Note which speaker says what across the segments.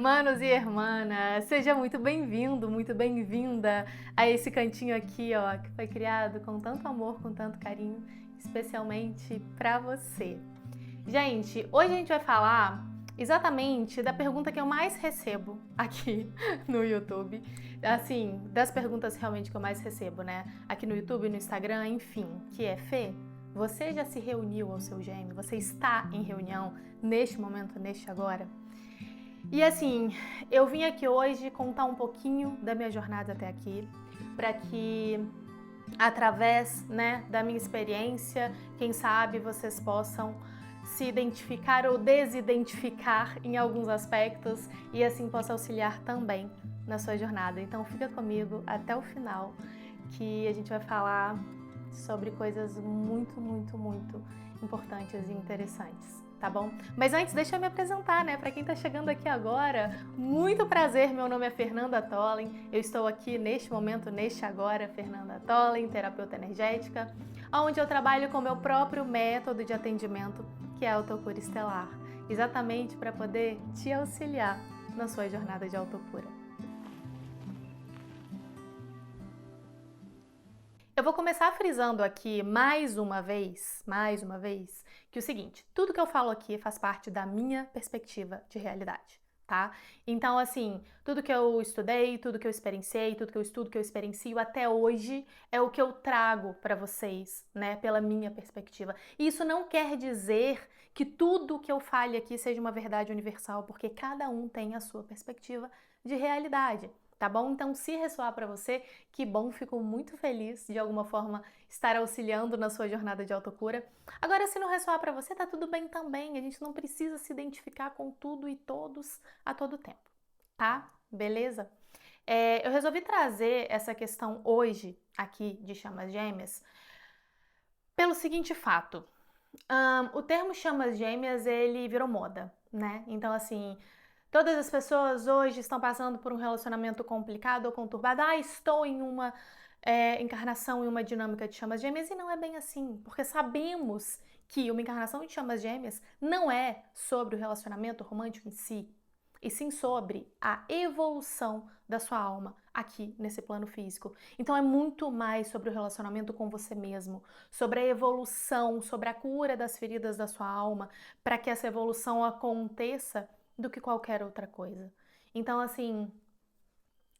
Speaker 1: Hermanos e hermanas, seja muito bem-vindo, muito bem-vinda a esse cantinho aqui, ó, que foi criado com tanto amor, com tanto carinho, especialmente para você. Gente, hoje a gente vai falar exatamente da pergunta que eu mais recebo aqui no YouTube. Assim, das perguntas realmente que eu mais recebo, né? Aqui no YouTube, no Instagram, enfim, que é: Fê, você já se reuniu ao seu gêmeo? Você está em reunião neste momento, neste agora? E assim, eu vim aqui hoje contar um pouquinho da minha jornada até aqui, para que através, né, da minha experiência, quem sabe vocês possam se identificar ou desidentificar em alguns aspectos e assim possa auxiliar também na sua jornada. Então fica comigo até o final, que a gente vai falar sobre coisas muito, muito, muito importantes e interessantes, tá bom? Mas antes, deixa eu me apresentar, né? Para quem tá chegando aqui agora, muito prazer, meu nome é Fernanda Tollen, eu estou aqui neste momento, neste agora, Fernanda Tollen, terapeuta energética, onde eu trabalho com o meu próprio método de atendimento, que é a autocura estelar, exatamente para poder te auxiliar na sua jornada de autocura. Eu vou começar frisando aqui mais uma vez, que o seguinte: tudo que eu falo aqui faz parte da minha perspectiva de realidade, tá? Então, assim, tudo que eu estudei, tudo que eu experienciei, tudo que eu estudo, que eu experiencio até hoje é o que eu trago para vocês, né, pela minha perspectiva. E isso não quer dizer que tudo que eu fale aqui seja uma verdade universal, porque cada um tem a sua perspectiva de realidade. Tá bom? Então, se ressoar para você, que bom, fico muito feliz de alguma forma estar auxiliando na sua jornada de autocura. Agora, se não ressoar para você, tá tudo bem também. A gente não precisa se identificar com tudo e todos a todo tempo, tá? Beleza? Eu resolvi trazer essa questão hoje aqui de chamas gêmeas pelo seguinte fato. O termo chamas gêmeas, ele virou moda, né? Então, assim, todas as pessoas hoje estão passando por um relacionamento complicado ou conturbado. Estou em uma encarnação, em uma dinâmica de chamas gêmeas, e não é bem assim, porque sabemos que uma encarnação de chamas gêmeas não é sobre o relacionamento romântico em si, e sim sobre a evolução da sua alma aqui nesse plano físico. Então é muito mais sobre o relacionamento com você mesmo, sobre a evolução, sobre a cura das feridas da sua alma, para que essa evolução aconteça, do que qualquer outra coisa. Então, assim,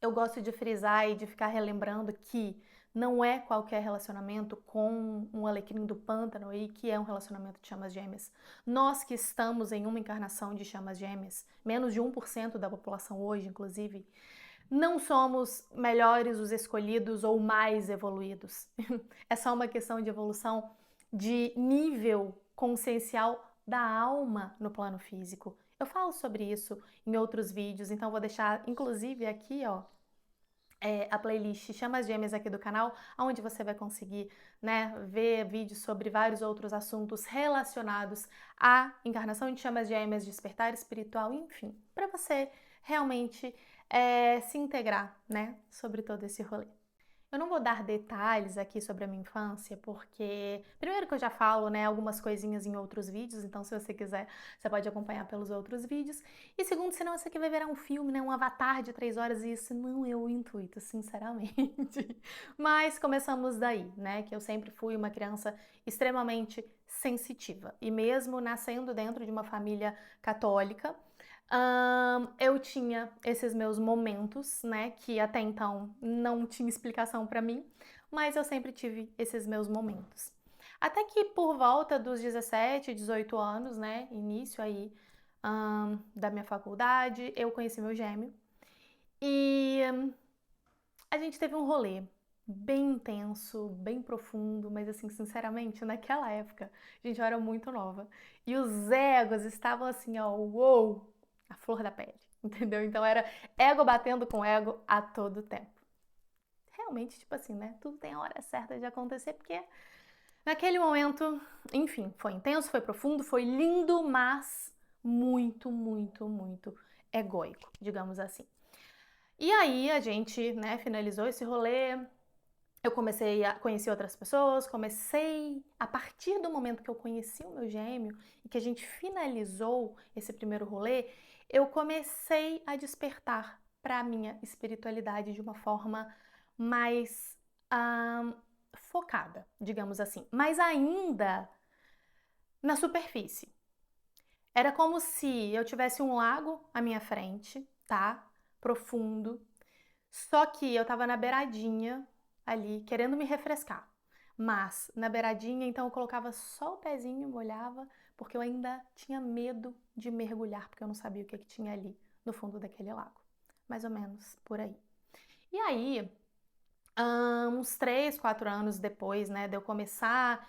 Speaker 1: eu gosto de frisar e de ficar relembrando que não é qualquer relacionamento com um alecrim do pântano aí que é um relacionamento de chamas gêmeas. Nós que estamos em uma encarnação de chamas gêmeas, menos de 1% da população hoje, inclusive, não somos melhores, os escolhidos ou mais evoluídos. É só uma questão de evolução de nível consciencial da alma no plano físico. Eu falo sobre isso em outros vídeos, então vou deixar inclusive aqui, ó, a playlist Chamas Gêmeas aqui do canal, onde você vai conseguir, né, ver vídeos sobre vários outros assuntos relacionados à encarnação de chamas gêmeas, despertar espiritual, enfim, para você realmente se integrar, né, sobre todo esse rolê. Eu não vou dar detalhes aqui sobre a minha infância, porque primeiro que eu já falo, né, algumas coisinhas em outros vídeos, então se você quiser, você pode acompanhar pelos outros vídeos. E segundo, senão isso aqui vai virar um filme, né, um avatar de 3 horas, e isso não é o intuito, sinceramente. Mas começamos daí, né, que eu sempre fui uma criança extremamente sensitiva. E mesmo nascendo dentro de uma família católica, eu tinha esses meus momentos, né, que até então não tinha explicação para mim, mas eu sempre tive esses meus momentos. Até que por volta dos 17, 18 anos, né, início aí da minha faculdade, eu conheci meu gêmeo e a gente teve um rolê bem intenso, bem profundo, mas assim, sinceramente, naquela época, gente, eu era muito nova e os egos estavam assim, ó, uou, a flor da pele, entendeu? Então era ego batendo com ego a todo tempo. Realmente, tipo assim, né? Tudo tem a hora certa de acontecer, porque naquele momento, enfim, foi intenso, foi profundo, foi lindo, mas muito, muito, muito egóico, digamos assim. E aí a gente, né, finalizou esse rolê, eu comecei a conhecer outras pessoas, a partir do momento que eu conheci o meu gêmeo e que a gente finalizou esse primeiro rolê, eu comecei a despertar para a minha espiritualidade de uma forma mais focada, digamos assim, mas ainda na superfície. Era como se eu tivesse um lago à minha frente, tá? Profundo. Só que eu tava na beiradinha ali, querendo me refrescar. Mas na beiradinha, então eu colocava só o pezinho, molhava, porque eu ainda tinha medo de mergulhar, porque eu não sabia o que tinha ali no fundo daquele lago. Mais ou menos por aí. E aí, uns 3, 4 anos depois, né, de eu começar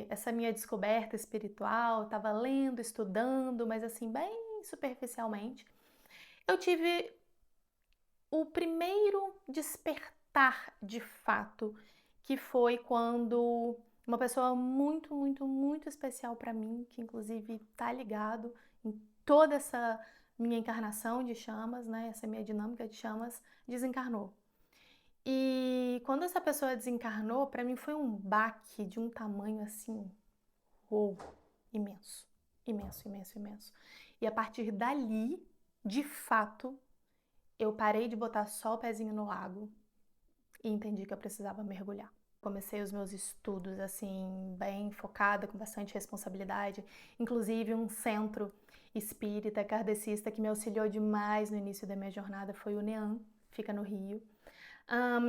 Speaker 1: essa minha descoberta espiritual, eu tava lendo, estudando, mas assim, bem superficialmente, eu tive o primeiro despertar de fato, que foi quando uma pessoa muito, muito, muito especial para mim, que inclusive tá ligado em toda essa minha encarnação de chamas, né, essa minha dinâmica de chamas, desencarnou. E quando essa pessoa desencarnou, para mim foi um baque de um tamanho assim, uou, imenso, imenso, imenso, imenso. E a partir dali, de fato, eu parei de botar só o pezinho no lago e entendi que eu precisava mergulhar. Comecei os meus estudos assim, bem focada, com bastante responsabilidade, inclusive um centro espírita kardecista que me auxiliou demais no início da minha jornada foi o NEAM, fica no Rio.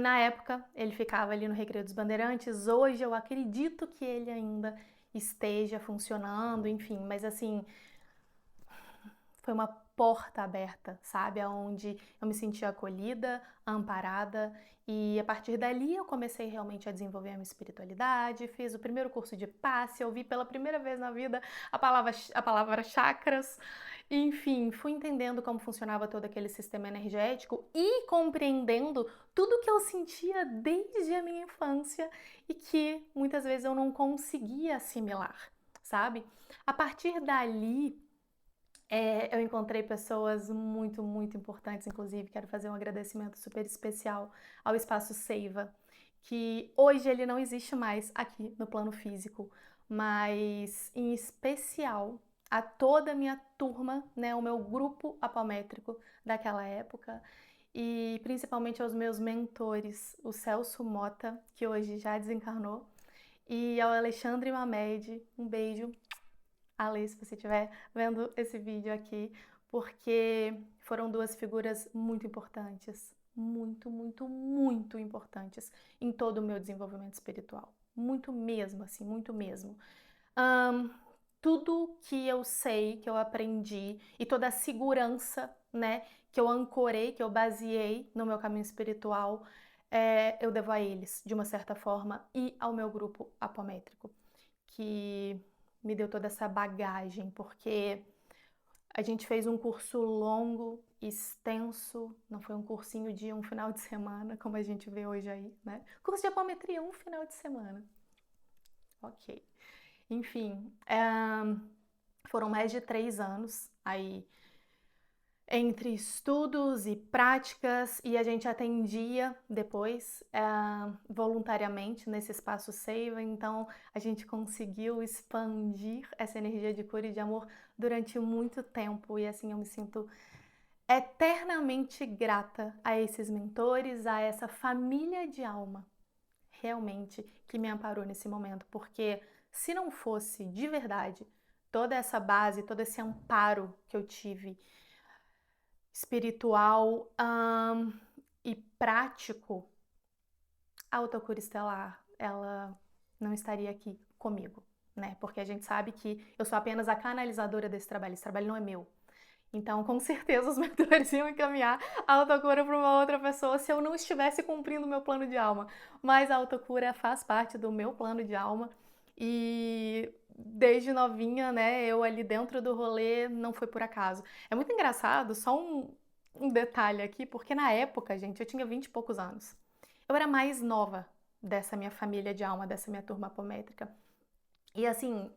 Speaker 1: Na época, ele ficava ali no Recreio dos Bandeirantes. Hoje eu acredito que ele ainda esteja funcionando, enfim, mas assim, foi uma porta aberta, sabe? Onde eu me senti acolhida, amparada, e a partir dali eu comecei realmente a desenvolver a minha espiritualidade, fiz o primeiro curso de passe, ouvi pela primeira vez na vida a palavra chakras, enfim, fui entendendo como funcionava todo aquele sistema energético e compreendendo tudo que eu sentia desde a minha infância e que muitas vezes eu não conseguia assimilar, sabe? A partir dali, eu encontrei pessoas muito, muito importantes, inclusive quero fazer um agradecimento super especial ao Espaço Seiva, que hoje ele não existe mais aqui no plano físico, mas em especial a toda a minha turma, né, o meu grupo apométrico daquela época e principalmente aos meus mentores, o Celso Mota, que hoje já desencarnou, e ao Alexandre Mamed, um beijo Ale, se você estiver vendo esse vídeo aqui, porque foram duas figuras muito importantes, muito, muito, muito importantes em todo o meu desenvolvimento espiritual. Muito mesmo, assim, muito mesmo. Ahn, Tudo que eu sei, que eu aprendi e toda a segurança, né, que eu ancorei, que eu baseei no meu caminho espiritual, eu devo a eles, de uma certa forma, e ao meu grupo apométrico, que me deu toda essa bagagem, porque a gente fez um curso longo, extenso, não foi um cursinho de um final de semana, como a gente vê hoje aí, né? Curso de apometria, um final de semana. Ok. Enfim, foram mais de 3 anos aí entre estudos e práticas, e a gente atendia depois voluntariamente nesse espaço Seiva, então a gente conseguiu expandir essa energia de cura e de amor durante muito tempo, e assim eu me sinto eternamente grata a esses mentores, a essa família de alma, realmente, que me amparou nesse momento, porque se não fosse de verdade toda essa base, todo esse amparo que eu tive espiritual e prático, a autocura estelar, ela não estaria aqui comigo, né? Porque a gente sabe que eu sou apenas a canalizadora desse trabalho, esse trabalho não é meu. Então, com certeza, os mentores iam encaminhar a autocura para uma outra pessoa se eu não estivesse cumprindo o meu plano de alma. Mas a autocura faz parte do meu plano de alma e desde novinha, né, eu ali dentro do rolê não foi por acaso. É muito engraçado, só um detalhe aqui, porque na época, gente, eu tinha 20 e poucos anos. Eu era mais nova dessa minha família de alma, dessa minha turma apométrica. E assim,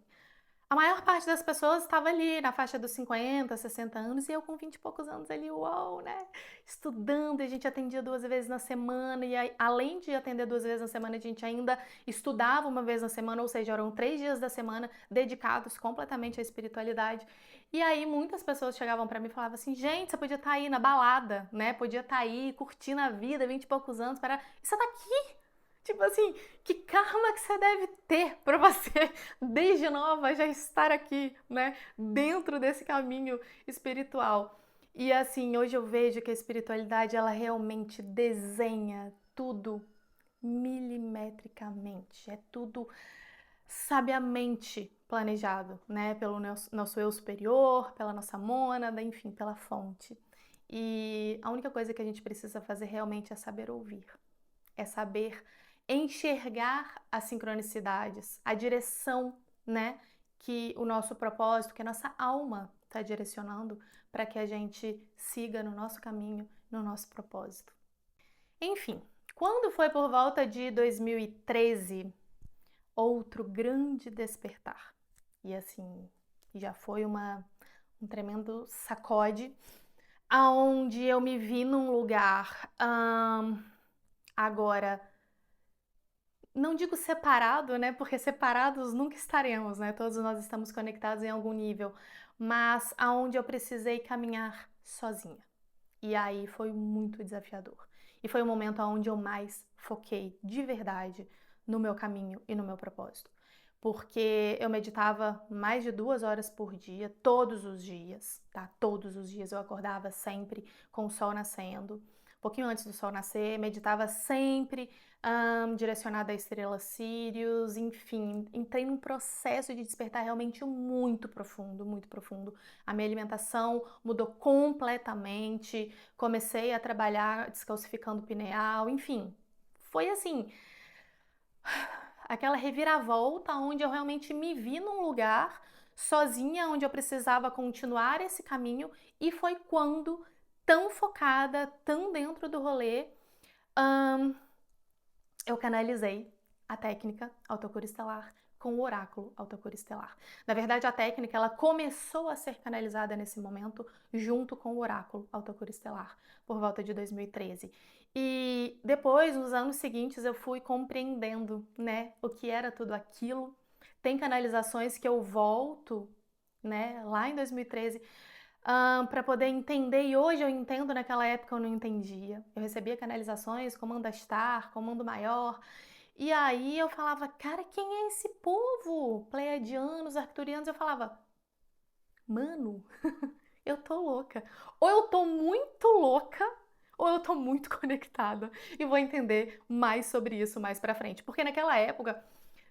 Speaker 1: a maior parte das pessoas estava ali na faixa dos 50, 60 anos e eu com 20 e poucos anos ali, uau, né? Estudando, e a gente atendia 2 vezes na semana e aí, além de atender 2 vezes na semana, a gente ainda estudava 1 vez na semana, ou seja, eram 3 dias da semana dedicados completamente à espiritualidade. E aí muitas pessoas chegavam pra mim e falavam assim, gente, você podia estar aí na balada, né? Podia estar aí curtindo a vida, 20 e poucos anos, e você tá aqui? Tipo assim, que karma que você deve ter para você, desde nova, já estar aqui, né? Dentro desse caminho espiritual. E assim, hoje eu vejo que a espiritualidade, ela realmente desenha tudo milimetricamente. É tudo sabiamente planejado, né? Pelo nosso eu superior, pela nossa mônada, enfim, pela fonte. E a única coisa que a gente precisa fazer realmente é saber ouvir, é saber enxergar as sincronicidades, a direção, né, que o nosso propósito, que a nossa alma está direcionando para que a gente siga no nosso caminho, no nosso propósito. Enfim, quando foi por volta de 2013, outro grande despertar. E assim, já foi um tremendo sacode, aonde eu me vi num lugar agora, não digo separado, né? Porque separados nunca estaremos, né? Todos nós estamos conectados em algum nível, mas aonde eu precisei caminhar sozinha. E aí foi muito desafiador. E foi o momento onde eu mais foquei de verdade no meu caminho e no meu propósito. Porque eu meditava mais de 2 horas por dia, todos os dias, tá? Todos os dias eu acordava sempre com o sol nascendo. Um pouquinho antes do sol nascer, meditava sempre direcionada à estrela Sirius, enfim, entrei num processo de despertar realmente muito profundo, muito profundo. A minha alimentação mudou completamente, comecei a trabalhar descalcificando pineal, enfim, foi assim, aquela reviravolta onde eu realmente me vi num lugar sozinha, onde eu precisava continuar esse caminho, e foi quando, tão focada, tão dentro do rolê, eu canalizei a técnica autocura estelar com o oráculo autocura estelar. Na verdade, a técnica ela começou a ser canalizada nesse momento junto com o oráculo autocura estelar, por volta de 2013. E depois, nos anos seguintes, eu fui compreendendo, né, o que era tudo aquilo. Tem canalizações que eu volto, né, lá em 2013, para poder entender, e hoje eu entendo, naquela época eu não entendia. Eu recebia canalizações, comando Astar, comando maior, e aí eu falava, cara, quem é esse povo? Pleiadianos, arcturianos, eu falava, mano, eu tô louca. Ou eu tô muito louca, ou eu tô muito conectada. E vou entender mais sobre isso mais pra frente. Porque naquela época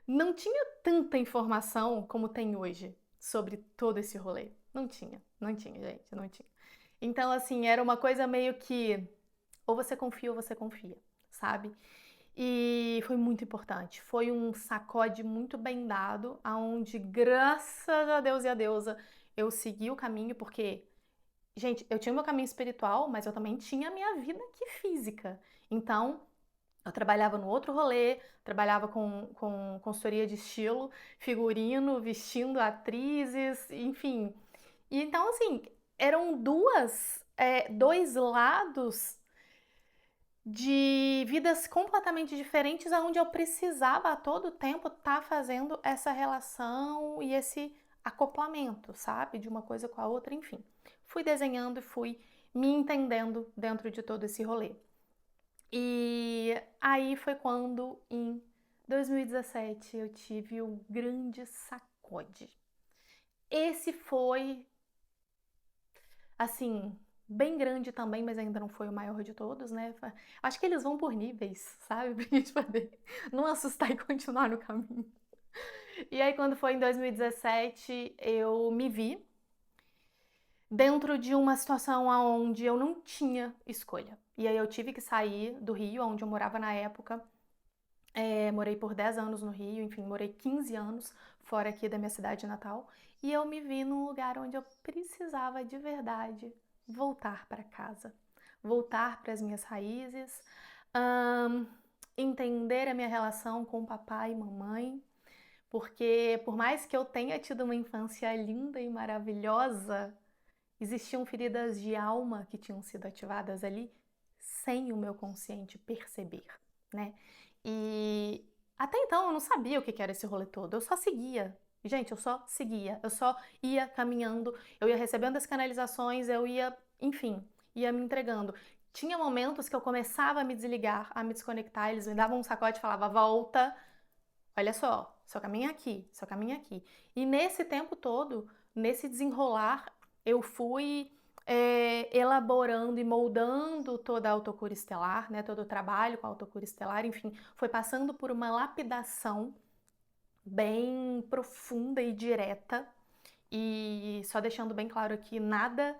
Speaker 1: não tinha tanta informação como tem hoje sobre todo esse rolê. Não tinha, gente, não tinha. Então, assim, era uma coisa meio que ou você confia ou você confia, sabe? E foi muito importante. Foi um sacode muito bem dado, aonde, graças a Deus e a deusa, eu segui o caminho, porque, gente, eu tinha o meu caminho espiritual, mas eu também tinha a minha vida aqui física. Então, eu trabalhava no outro rolê, trabalhava com consultoria de estilo, figurino, vestindo atrizes, enfim. E então, assim, eram dois lados de vidas completamente diferentes, onde eu precisava a todo tempo estar fazendo essa relação e esse acoplamento, sabe? De uma coisa com a outra, enfim. Fui desenhando e fui me entendendo dentro de todo esse rolê. E aí foi quando, em 2017, eu tive um grande sacode. Esse foi, assim, bem grande também, mas ainda não foi o maior de todos, né? Acho que eles vão por níveis, sabe? Pra gente poder não assustar e continuar no caminho. E aí, quando foi em 2017, eu me vi dentro de uma situação onde eu não tinha escolha. E aí eu tive que sair do Rio, onde eu morava na época. Morei por 10 anos no Rio, enfim, morei 15 anos fora aqui da minha cidade natal. E eu me vi num lugar onde eu precisava de verdade voltar para casa, voltar para as minhas raízes, entender a minha relação com papai e mamãe, Porque por mais que eu tenha tido uma infância linda e maravilhosa, existiam feridas de alma que tinham sido ativadas ali sem o meu consciente perceber, né? E até então eu não sabia o que era esse rolê todo, eu só seguia. Gente, eu só seguia, eu só ia caminhando, eu ia recebendo as canalizações, eu ia, enfim, ia me entregando. Tinha momentos que eu começava a me desligar, a me desconectar, eles me davam um sacode e falavam, volta, olha só, seu caminho é aqui, seu caminho é aqui. E nesse tempo todo, nesse desenrolar, eu fui elaborando e moldando toda a autocura estelar, né, todo o trabalho com a autocura estelar, enfim, foi passando por uma lapidação bem profunda e direta. E só deixando bem claro aqui, nada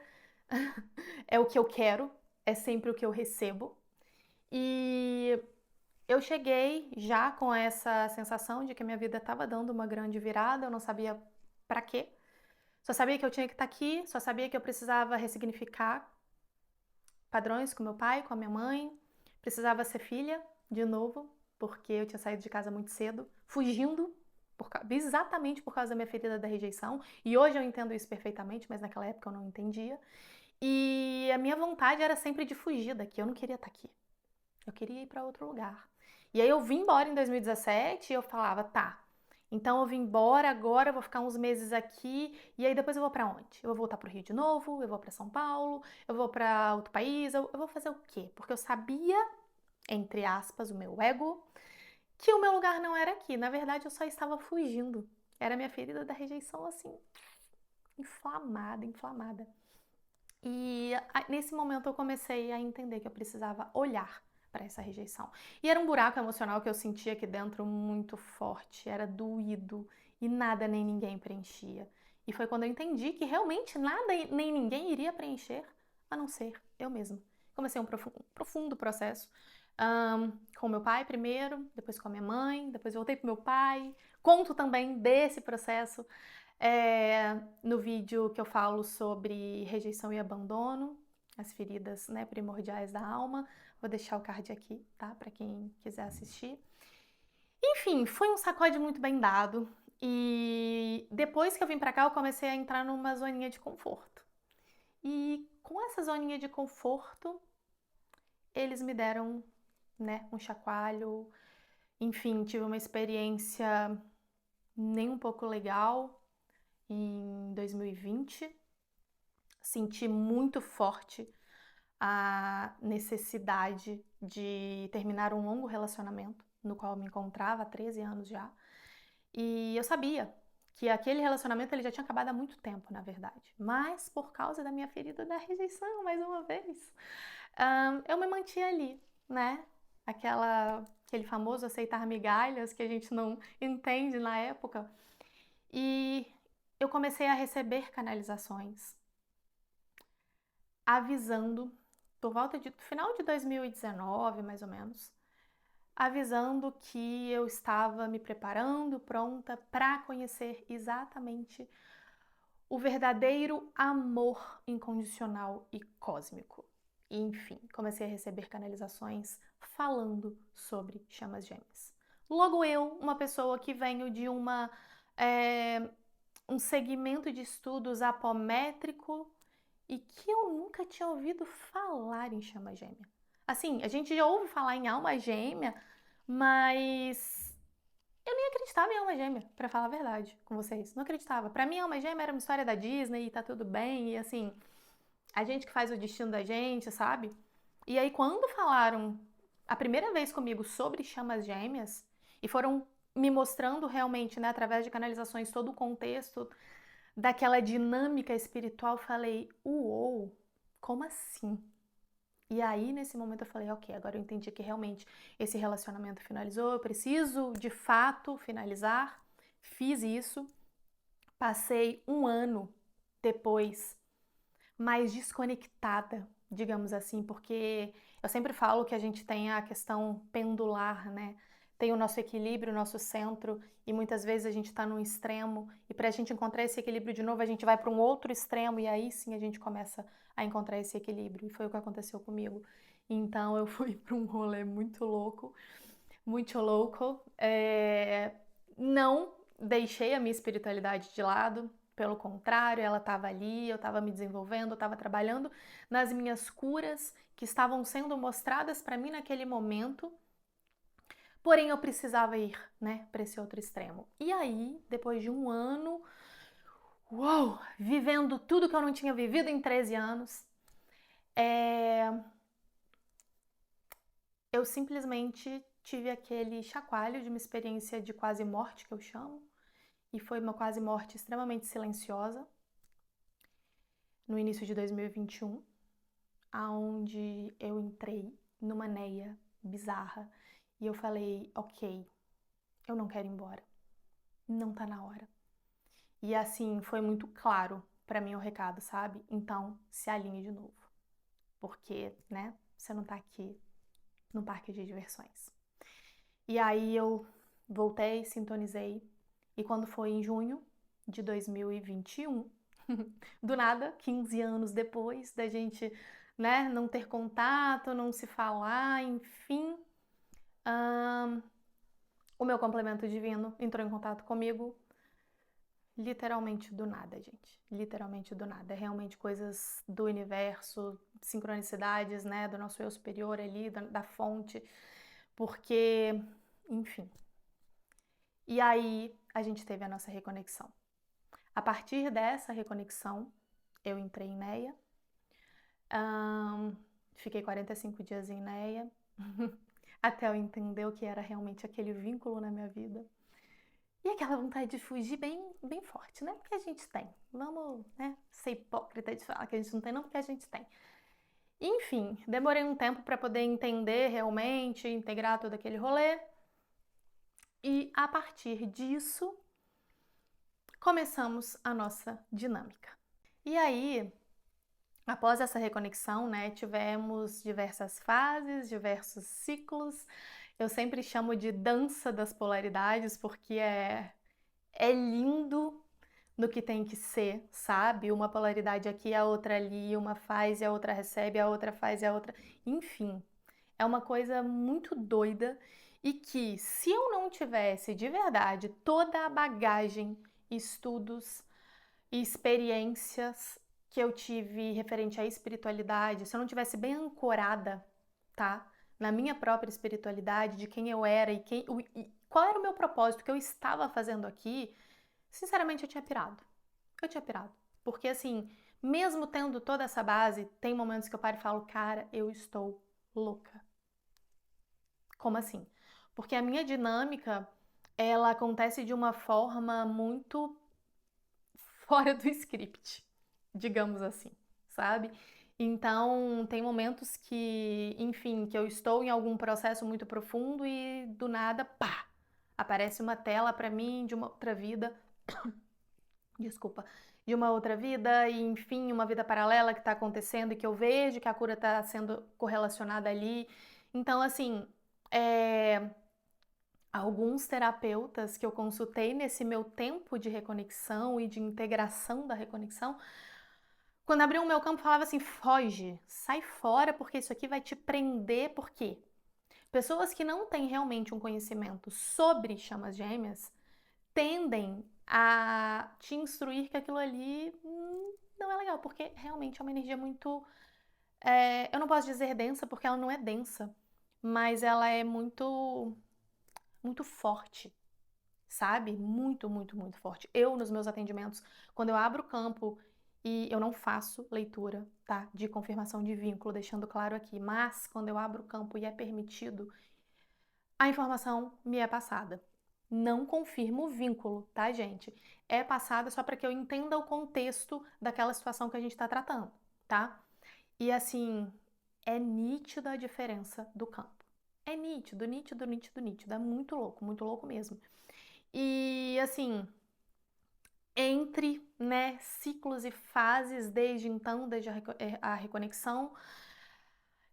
Speaker 1: é o que eu quero, é sempre o que eu recebo. E eu cheguei já com essa sensação de que a minha vida estava dando uma grande virada, eu não sabia para quê. Só sabia que eu tinha que estar aqui, só sabia que eu precisava ressignificar padrões com meu pai, com a minha mãe. Precisava ser filha de novo, porque eu tinha saído de casa muito cedo, fugindo exatamente por causa da minha ferida da rejeição. E hoje eu entendo isso perfeitamente, mas naquela época eu não entendia. E a minha vontade era sempre de fugir daqui, eu não queria estar aqui. Eu queria ir para outro lugar. E aí eu vim embora em 2017 e eu falava, tá, então eu vim embora, agora eu vou ficar uns meses aqui e aí depois eu vou para onde? Eu vou voltar pro Rio de novo, eu vou para São Paulo, eu vou para outro país, eu vou fazer o quê? Porque eu sabia, entre aspas, o meu ego, que o meu lugar não era aqui. Na verdade, eu só estava fugindo. Era a minha ferida da rejeição assim, inflamada, inflamada. E nesse momento eu comecei a entender que eu precisava olhar para essa rejeição. E era um buraco emocional que eu sentia aqui dentro muito forte, era doído e nada nem ninguém preenchia. E foi quando eu entendi que realmente nada nem ninguém iria preencher a não ser eu mesma. Comecei um profundo processo com meu pai primeiro, depois com a minha mãe, depois voltei pro meu pai. Conto também desse processo no vídeo que eu falo sobre rejeição e abandono, as feridas, né, primordiais da alma. Vou deixar o card aqui, tá? Para quem quiser assistir. Enfim, foi um sacode muito bem dado. E depois que eu vim pra cá, eu comecei a entrar numa zoninha de conforto. E com essa zoninha de conforto, eles me deram, né, um chacoalho. Enfim, tive uma experiência nem um pouco legal em 2020. Senti muito forte a necessidade de terminar um longo relacionamento no qual eu me encontrava há 13 anos já. E eu sabia que aquele relacionamento ele já tinha acabado há muito tempo, na verdade. Mas por causa da minha ferida da rejeição, mais uma vez, eu me mantinha ali, né? Aquele famoso aceitar migalhas que a gente não entende na época. E eu comecei a receber canalizações avisando, por volta de final de 2019, mais ou menos, avisando que eu estava me preparando, pronta para conhecer exatamente o verdadeiro amor incondicional e cósmico. E, enfim, comecei a receber canalizações falando sobre chamas gêmeas. Logo eu, uma pessoa que venho de um segmento de estudos apométrico e que eu nunca tinha ouvido falar em chama gêmea. Assim, a gente já ouve falar em alma gêmea, mas eu nem acreditava em alma gêmea, pra falar a verdade com vocês. Não acreditava. Pra mim, alma gêmea era uma história da Disney e tá tudo bem, e assim, a gente que faz o destino da gente, sabe? E aí, quando falaram a primeira vez comigo sobre chamas gêmeas, e foram me mostrando realmente, né, através de canalizações, todo o contexto daquela dinâmica espiritual, falei, uou, como assim? E aí, nesse momento, eu falei, ok, agora eu entendi que realmente esse relacionamento finalizou, eu preciso, de fato, finalizar. Fiz isso, passei um ano depois mais desconectada, digamos assim, porque eu sempre falo que a gente tem a questão pendular, né? Tem o nosso equilíbrio, o nosso centro, e muitas vezes a gente está num extremo, e para a gente encontrar esse equilíbrio de novo, a gente vai para um outro extremo, e aí sim a gente começa a encontrar esse equilíbrio, e foi o que aconteceu comigo. Então eu fui para um rolê muito louco, muito louco. Não deixei a minha espiritualidade de lado, pelo contrário, ela estava ali, eu estava me desenvolvendo, eu estava trabalhando nas minhas curas que estavam sendo mostradas para mim naquele momento. Porém, eu precisava ir, né, para esse outro extremo. E aí, depois de um ano, uou, vivendo tudo que eu não tinha vivido em 13 anos, eu simplesmente tive aquele chacoalho de uma experiência de quase morte, que eu chamo, e foi uma quase morte extremamente silenciosa, no início de 2021, aonde eu entrei numa neia bizarra e eu falei, ok, eu não quero ir embora, não tá na hora. E assim, foi muito claro pra mim o recado, sabe? Então, se alinhe de novo, porque, né, você não tá aqui no parque de diversões. E aí eu voltei, sintonizei, e quando foi em junho de 2021, do nada, 15 anos depois da gente, né, não ter contato, não se falar, enfim, o meu complemento divino entrou em contato comigo, literalmente do nada, gente. Literalmente do nada. É realmente coisas do universo, sincronicidades, né, do nosso eu superior ali, da fonte, porque, enfim. E aí a gente teve a nossa reconexão. A partir dessa reconexão, eu entrei em Neia, fiquei 45 dias em Neia, até eu entender o que era realmente aquele vínculo na minha vida. E aquela vontade de fugir bem, bem forte, né? Porque a gente tem. Vamos, né, ser hipócrita de falar que a gente não tem, não, porque a gente tem. Enfim, demorei um tempo para poder entender realmente, integrar todo aquele rolê. E a partir disso, começamos a nossa dinâmica. E aí, após essa reconexão, né, tivemos diversas fases, diversos ciclos. Eu sempre chamo de dança das polaridades, porque é lindo no que tem que ser, sabe? Uma polaridade aqui, a outra ali, uma faz e a outra recebe, a outra faz e a outra. Enfim, é uma coisa muito doida e que, se eu não tivesse de verdade toda a bagagem, estudos e experiências que eu tive referente à espiritualidade, se eu não tivesse bem ancorada, tá? Na minha própria espiritualidade, de quem eu era e qual era o meu propósito, o que eu estava fazendo aqui, sinceramente eu tinha pirado. Eu tinha pirado. Porque assim, mesmo tendo toda essa base, tem momentos que eu paro e falo, cara, eu estou louca. Como assim? Porque a minha dinâmica, ela acontece de uma forma muito fora do script, digamos assim, sabe? Então, tem momentos que, enfim, que eu estou em algum processo muito profundo e do nada, pá, aparece uma tela para mim de uma outra vida, desculpa, de uma outra vida e, enfim, uma vida paralela que está acontecendo e que eu vejo que a cura está sendo correlacionada ali. Então, assim, alguns terapeutas que eu consultei nesse meu tempo de reconexão e de integração da reconexão, quando abriam o meu campo, falava assim: foge, sai fora, porque isso aqui vai te prender. Por quê? Pessoas que não têm realmente um conhecimento sobre chamas gêmeas tendem a te instruir que aquilo ali não é legal, porque realmente é uma energia muito. Eu não posso dizer densa, porque ela não é densa, mas ela é muito, muito forte, sabe? Muito, muito, muito forte. Eu, nos meus atendimentos, quando eu abro o campo e eu não faço leitura, tá? De confirmação de vínculo, deixando claro aqui, mas quando eu abro o campo e é permitido, a informação me é passada. Não confirmo o vínculo, tá, gente? É passada só para que eu entenda o contexto daquela situação que a gente está tratando, tá? E assim, é nítida a diferença do campo. É nítido, nítido, nítido, nítido. É muito louco mesmo. E assim, entre, né, ciclos e fases desde então, desde a reconexão,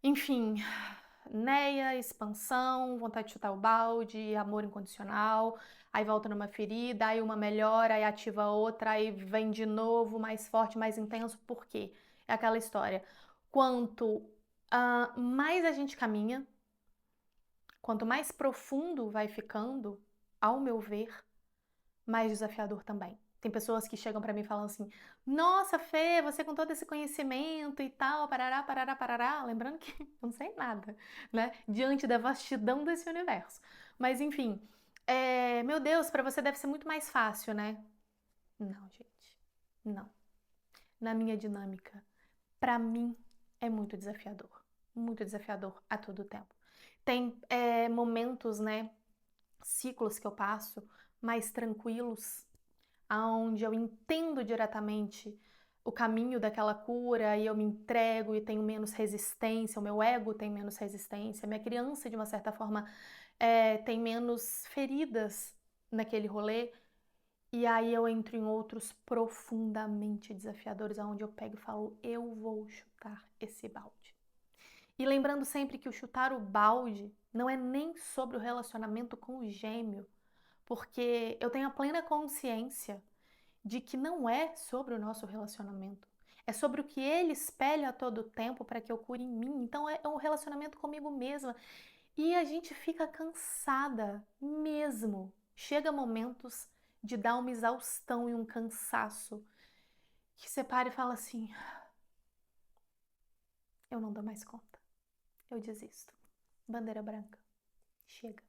Speaker 1: enfim, neia, expansão, vontade de chutar o balde, amor incondicional, aí volta numa ferida, aí uma melhora, aí ativa outra, aí vem de novo, mais forte, mais intenso, por quê? É aquela história. Quanto mais a gente caminha, quanto mais profundo vai ficando, ao meu ver, mais desafiador também. Tem pessoas que chegam pra mim e falam assim: Nossa, Fê, você com todo esse conhecimento e tal, parará, parará, parará. Lembrando que eu não sei nada, né? Diante da vastidão desse universo. Mas enfim, meu Deus, pra você deve ser muito mais fácil, né? Não, gente, não. Na minha dinâmica, pra mim é muito desafiador a todo tempo. Tem momentos, né, ciclos que eu passo mais tranquilos, aonde eu entendo diretamente o caminho daquela cura e eu me entrego e tenho menos resistência, o meu ego tem menos resistência, minha criança, de uma certa forma, tem menos feridas naquele rolê. E aí eu entro em outros profundamente desafiadores, aonde eu pego e falo, eu vou chutar esse balde. E lembrando sempre que o chutar o balde não é nem sobre o relacionamento com o gêmeo, porque eu tenho a plena consciência de que não é sobre o nosso relacionamento. É sobre o que ele espelha a todo tempo para que eu cure em mim. Então é um relacionamento comigo mesma. E a gente fica cansada mesmo. Chega momentos de dar uma exaustão e um cansaço que você para e fala assim: eu não dou mais conta. Eu desisto. Bandeira branca. Chega.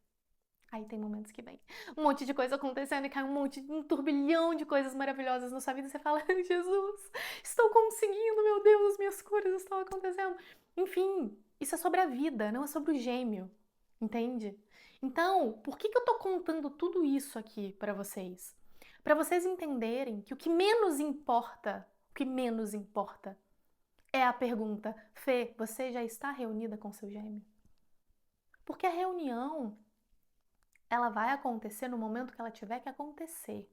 Speaker 1: Aí tem momentos que vem um monte de coisa acontecendo e cai um turbilhão de coisas maravilhosas na sua vida e você fala, Jesus, estou conseguindo, meu Deus, minhas curas estão acontecendo. Enfim, isso é sobre a vida, não é sobre o gêmeo, entende? Então, por que eu tô contando tudo isso aqui para vocês? Para vocês entenderem que o que menos importa é a pergunta, Fê, você já está reunida com seu gêmeo? Porque a reunião ela vai acontecer no momento que ela tiver que acontecer.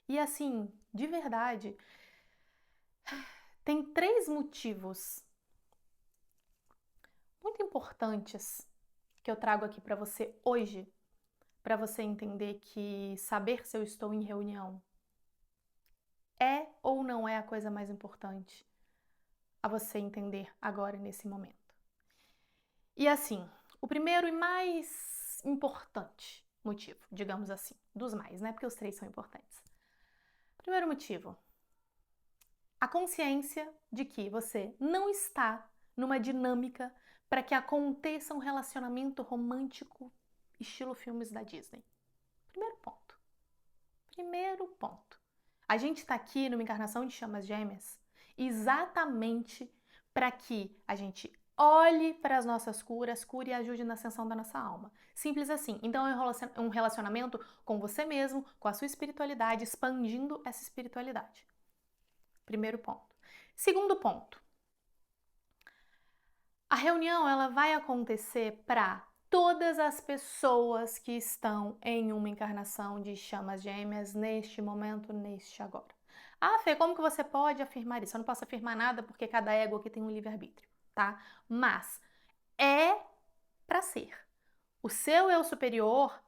Speaker 1: E assim, de verdade, tem 3 motivos muito importantes que eu trago aqui para você hoje, para você entender que saber se eu estou em reunião é ou não é a coisa mais importante a você entender agora nesse momento. E assim, o primeiro e mais importante motivo, digamos assim, dos mais, né? Porque os 3 são importantes. Primeiro motivo, a consciência de que você não está numa dinâmica para que aconteça um relacionamento romântico estilo filmes da Disney. Primeiro ponto. Primeiro ponto. A gente está aqui numa encarnação de chamas gêmeas exatamente para que a gente olhe para as nossas curas, cure e ajude na ascensão da nossa alma. Simples assim. Então é um relacionamento com você mesmo, com a sua espiritualidade, expandindo essa espiritualidade. Primeiro ponto. Segundo ponto. A reunião ela vai acontecer para todas as pessoas que estão em uma encarnação de chamas gêmeas neste momento, neste agora. Ah, Fê, como que você pode afirmar isso? Eu não posso afirmar nada porque cada ego aqui tem um livre-arbítrio, tá? Mas é para ser. O seu eu superior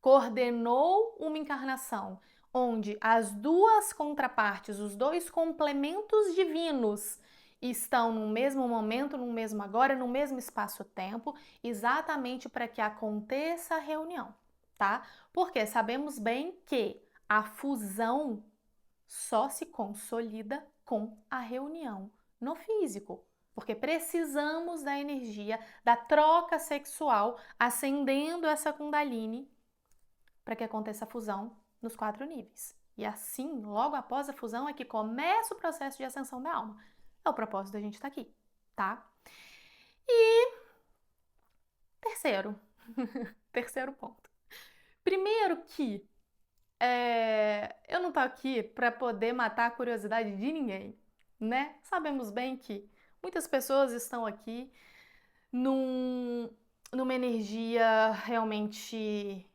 Speaker 1: coordenou uma encarnação onde as duas contrapartes, os dois complementos divinos estão no mesmo momento, no mesmo agora, no mesmo espaço-tempo, exatamente para que aconteça a reunião, tá? Porque sabemos bem que a fusão só se consolida com a reunião no físico. Porque precisamos da energia, da troca sexual, acendendo essa Kundalini para que aconteça a fusão nos 4 níveis. E assim, logo após a fusão, é que começa o processo de ascensão da alma. É o propósito da gente estar aqui, tá? E terceiro, terceiro ponto. Primeiro que eu não tô aqui para poder matar a curiosidade de ninguém, né? Sabemos bem que muitas pessoas estão aqui numa energia realmente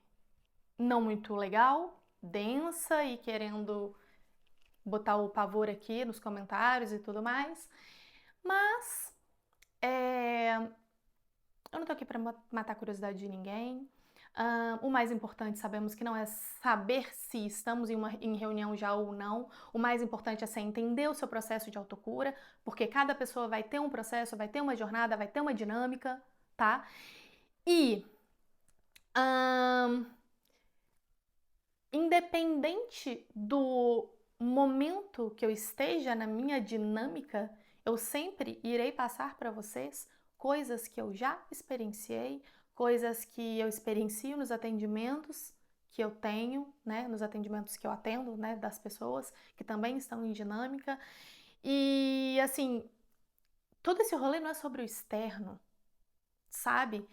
Speaker 1: não muito legal, densa e querendo botar o pavor aqui nos comentários e tudo mais. Mas eu não tô aqui para matar a curiosidade de ninguém. O mais importante, sabemos que não é saber se estamos em reunião já ou não. O mais importante é você entender o seu processo de autocura, porque cada pessoa vai ter um processo, vai ter uma jornada, vai ter uma dinâmica, tá? E independente do momento que eu esteja na minha dinâmica, eu sempre irei passar para vocês coisas que eu já experienciei, coisas que eu experiencio nos atendimentos que eu tenho, né, nos atendimentos que eu atendo, né, das pessoas que também estão em dinâmica. E assim, todo esse rolê não é sobre o externo, sabe?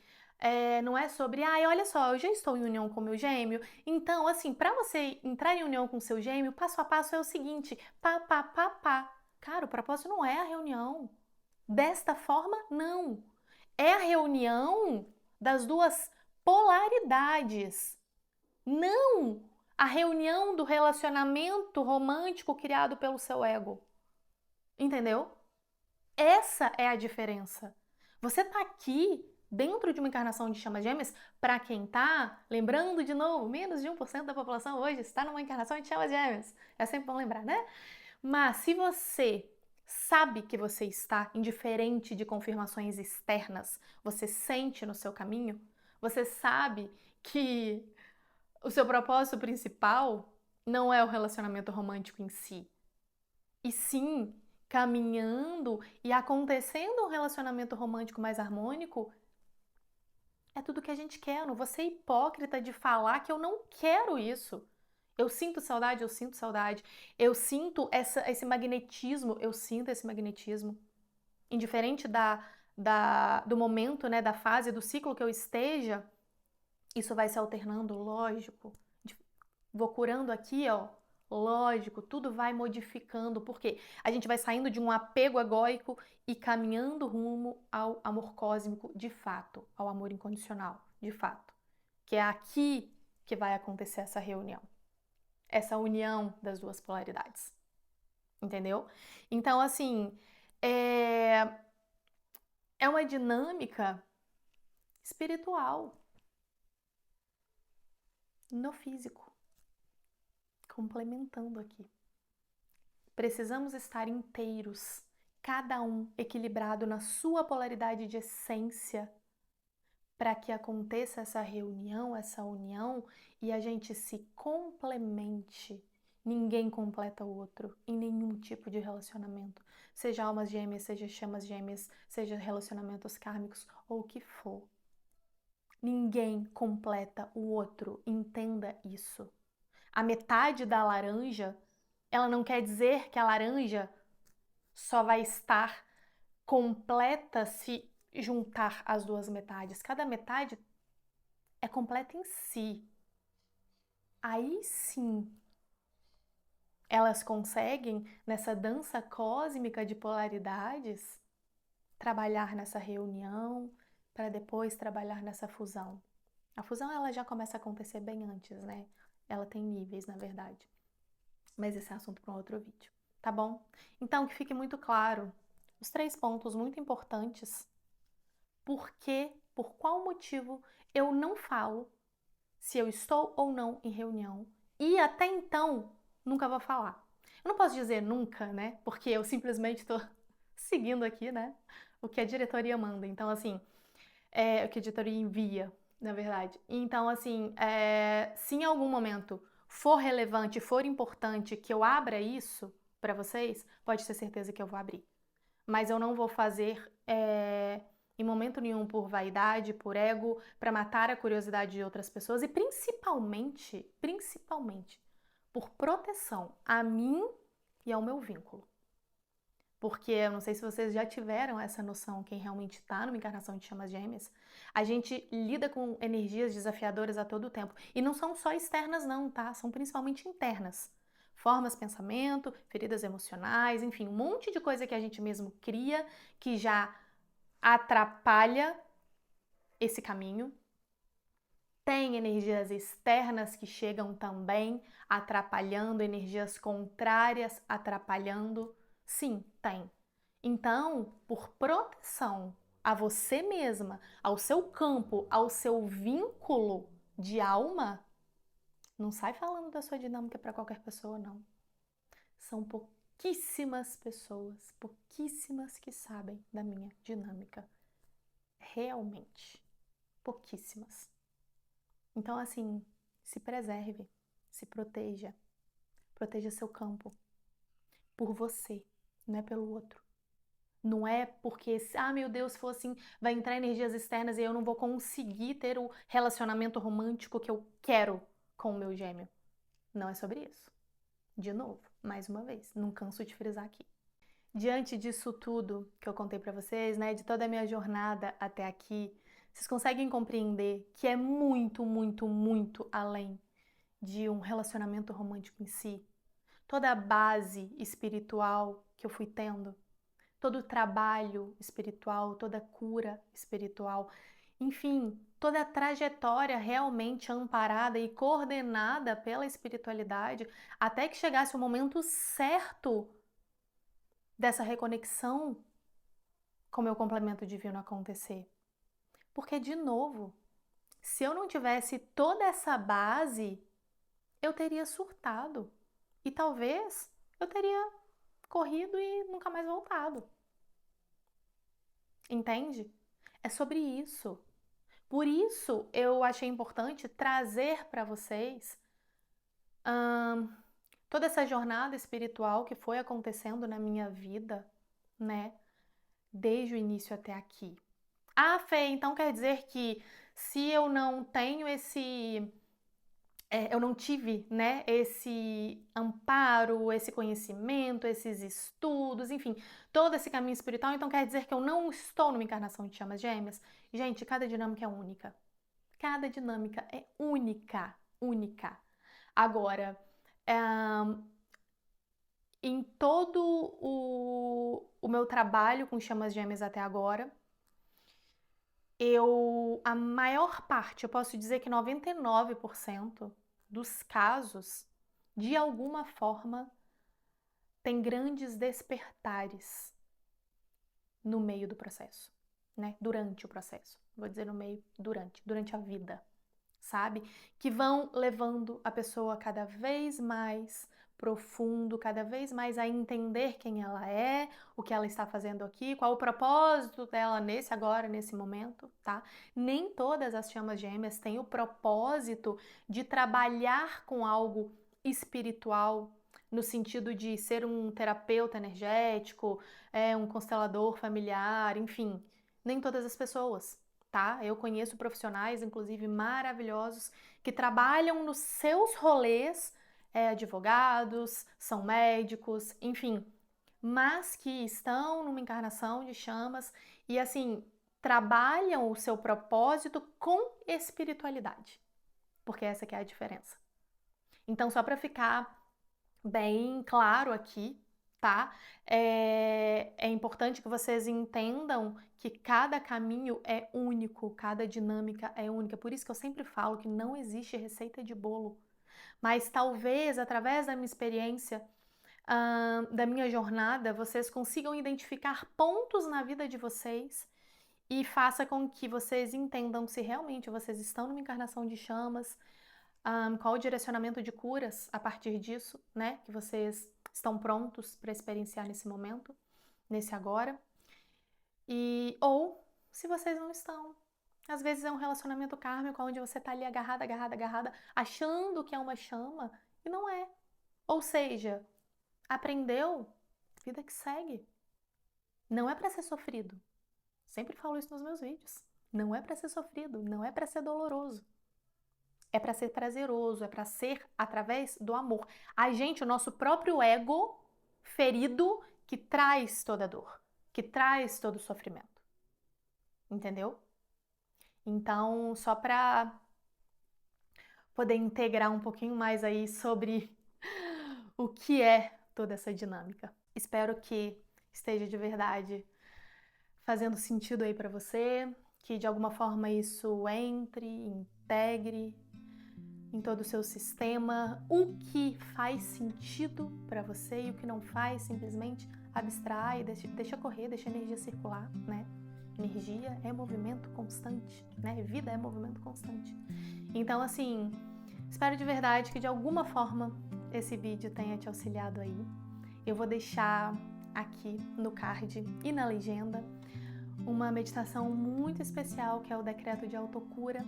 Speaker 1: Não é sobre, ai, olha só, eu já estou em união com meu gêmeo, então, assim, para você entrar em união com seu gêmeo, passo a passo é o seguinte, pá, pá, pá, pá. Cara, o propósito não é a reunião. Desta forma, não. É a reunião das duas polaridades, não a reunião do relacionamento romântico criado pelo seu ego. Entendeu? Essa é a diferença. Você tá aqui dentro de uma encarnação de chamas gêmeas, para quem tá, lembrando de novo, menos de 1% da população hoje está numa encarnação de chamas gêmeas. É sempre bom lembrar, né? Mas se você sabe que você está indiferente de confirmações externas, você sente no seu caminho, você sabe que o seu propósito principal não é o relacionamento romântico em si, e sim, caminhando e acontecendo um relacionamento romântico mais harmônico, é tudo que a gente quer. Eu não vou ser hipócrita de falar que eu não quero isso. Eu sinto saudade, eu sinto saudade. Eu sinto esse magnetismo, eu sinto esse magnetismo. Indiferente do momento, né, da fase, do ciclo que eu esteja, isso vai se alternando, lógico. Vou curando aqui, ó. Lógico, tudo vai modificando, porque a gente vai saindo de um apego egóico e caminhando rumo ao amor cósmico de fato, ao amor incondicional de fato. Que é aqui que vai acontecer essa reunião, essa união das duas polaridades. Entendeu? Então, assim, é, é uma dinâmica espiritual no físico, complementando aqui. Precisamos estar inteiros, cada um equilibrado na sua polaridade de essência, para que aconteça essa reunião, essa união e a gente se complemente. Ninguém completa o outro em nenhum tipo de relacionamento, seja almas gêmeas, seja chamas gêmeas, seja relacionamentos kármicos ou o que for. Ninguém completa o outro, entenda isso. A metade da laranja, ela não quer dizer que a laranja só vai estar completa se juntar as duas metades. Cada metade é completa em si. Aí sim, elas conseguem, nessa dança cósmica de polaridades, trabalhar nessa reunião para depois trabalhar nessa fusão. A fusão ela já começa a acontecer bem antes, né? Ela tem níveis, na verdade. Mas esse é assunto para um outro vídeo, tá bom? Então, que fique muito claro os 3 pontos muito importantes. Por que, por qual motivo eu não falo se eu estou ou não em reunião e até então nunca vou falar. Eu não posso dizer nunca, né? Porque eu simplesmente estou seguindo aqui, né? O que a diretoria manda. Então, assim, o que a diretoria envia, na verdade. Então, assim, se em algum momento for relevante, for importante que eu abra isso para vocês, pode ter certeza que eu vou abrir. Mas eu não vou fazer em momento nenhum por vaidade, por ego, para matar a curiosidade de outras pessoas e principalmente por proteção a mim e ao meu vínculo. Porque eu não sei se vocês já tiveram essa noção, quem realmente está numa encarnação de chamas gêmeas, a gente lida com energias desafiadoras a todo tempo. E não são só externas não, tá? São principalmente internas. Formas, pensamento, feridas emocionais, enfim, um monte de coisa que a gente mesmo cria que já atrapalha esse caminho. Tem energias externas que chegam também atrapalhando, energias contrárias atrapalhando. Sim, tem. Então, por proteção a você mesma, ao seu campo, ao seu vínculo de alma, não sai falando da sua dinâmica para qualquer pessoa, não. São pouquíssimas pessoas, pouquíssimas que sabem da minha dinâmica. Realmente. Pouquíssimas. Então, assim, se preserve. se proteja. Proteja seu campo. Por você, não é pelo outro. Não é porque, meu Deus, se for assim, vai entrar energias externas e eu não vou conseguir ter o relacionamento romântico que eu quero com o meu gêmeo. Não é sobre isso. De novo, mais uma vez, não canso de frisar aqui. Diante disso tudo que eu contei pra vocês, né, de toda a minha jornada até aqui, vocês conseguem compreender que é muito, muito, muito além de um relacionamento romântico em si? Toda a base espiritual que eu fui tendo, todo o trabalho espiritual, toda a cura espiritual, enfim, toda a trajetória realmente amparada e coordenada pela espiritualidade, até que chegasse o momento certo dessa reconexão com o meu complemento divino acontecer. Porque, de novo, se eu não tivesse toda essa base, eu teria surtado. E talvez eu teria corrido e nunca mais voltado. Entende? É sobre isso. Por isso eu achei importante trazer para vocês toda essa jornada espiritual que foi acontecendo na minha vida, né? Desde o início até aqui. Ah, Fê, então quer dizer que se eu não tenho eu não tive, né, esse amparo, esse conhecimento, esses estudos, enfim, todo esse caminho espiritual, então quer dizer que eu não estou numa encarnação de chamas gêmeas? Gente, cada dinâmica é única. Cada dinâmica é única, única. Agora, em todo o meu trabalho com chamas gêmeas até agora, a maior parte, eu posso dizer que 99% dos casos, de alguma forma, tem grandes despertares no meio do processo, né? Durante o processo. Vou dizer no meio, durante a vida, sabe? Que vão levando a pessoa cada vez mais profundo, cada vez mais a entender quem ela é, o que ela está fazendo aqui, qual o propósito dela nesse momento, tá? Nem todas as chamas gêmeas têm o propósito de trabalhar com algo espiritual, no sentido de ser um terapeuta energético, um constelador familiar, enfim, nem todas as pessoas. Tá? Eu conheço profissionais, inclusive maravilhosos, que trabalham nos seus rolês, advogados, são médicos, enfim, mas que estão numa encarnação de chamas e, assim, trabalham o seu propósito com espiritualidade, porque essa que é a diferença. Então, só para ficar bem claro aqui, tá? É importante que vocês entendam que cada caminho é único, cada dinâmica é única. Por isso que eu sempre falo que não existe receita de bolo. Mas talvez, através da minha experiência, da minha jornada, vocês consigam identificar pontos na vida de vocês e faça com que vocês entendam se realmente vocês estão numa encarnação de chamas, qual o direcionamento de curas a partir disso, né? Que vocês estão prontos para experienciar nesse momento, nesse agora. Ou se vocês não estão. Às vezes é um relacionamento kármico onde você tá ali agarrada, agarrada, agarrada, achando que é uma chama e não é. Ou seja, aprendeu, vida que segue. Não é para ser sofrido. Sempre falo isso nos meus vídeos. Não é para ser sofrido, não é para ser doloroso. É para ser prazeroso, é para ser através do amor. A gente, o nosso próprio ego ferido, que traz toda a dor, que traz todo o sofrimento. Entendeu? Então, só para poder integrar um pouquinho mais aí sobre o que é toda essa dinâmica. Espero que esteja de verdade fazendo sentido aí para você, que de alguma forma isso entre, integre em todo o seu sistema, o que faz sentido para você e o que não faz, simplesmente abstrai, deixa correr, deixa a energia circular, né? Energia é movimento constante, né? Vida é movimento constante. Então, assim, espero de verdade que de alguma forma esse vídeo tenha te auxiliado aí. Eu vou deixar aqui no card e na legenda uma meditação muito especial que é o decreto de autocura,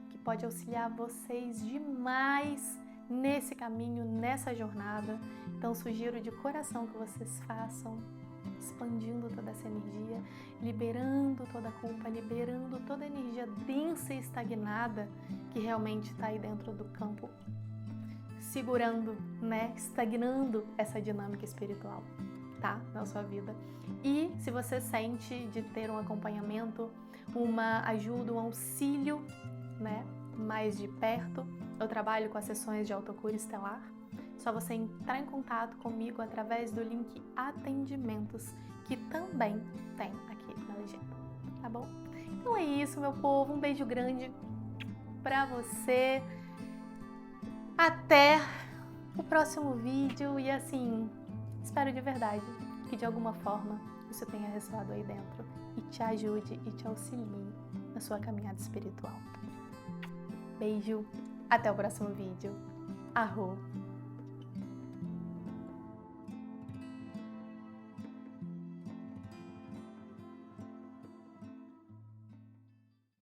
Speaker 1: que pode auxiliar vocês demais nesse caminho, nessa jornada. Então sugiro de coração que vocês façam, expandindo toda essa energia, liberando toda a culpa, liberando toda a energia densa e estagnada que realmente está aí dentro do campo, segurando, né, estagnando essa dinâmica espiritual, tá, na sua vida. E se você sente de ter um acompanhamento, uma ajuda, um auxílio, né, mais de perto, eu trabalho com as sessões de autocura estelar. Só você entrar em contato comigo através do link atendimentos, que também tem aqui na legenda, tá bom? Então é isso, meu povo, um beijo grande pra você, até o próximo vídeo e assim, espero de verdade que de alguma forma isso tenha ressoado aí dentro e te ajude e te auxilie na sua caminhada espiritual. Beijo, até o próximo vídeo. Arro!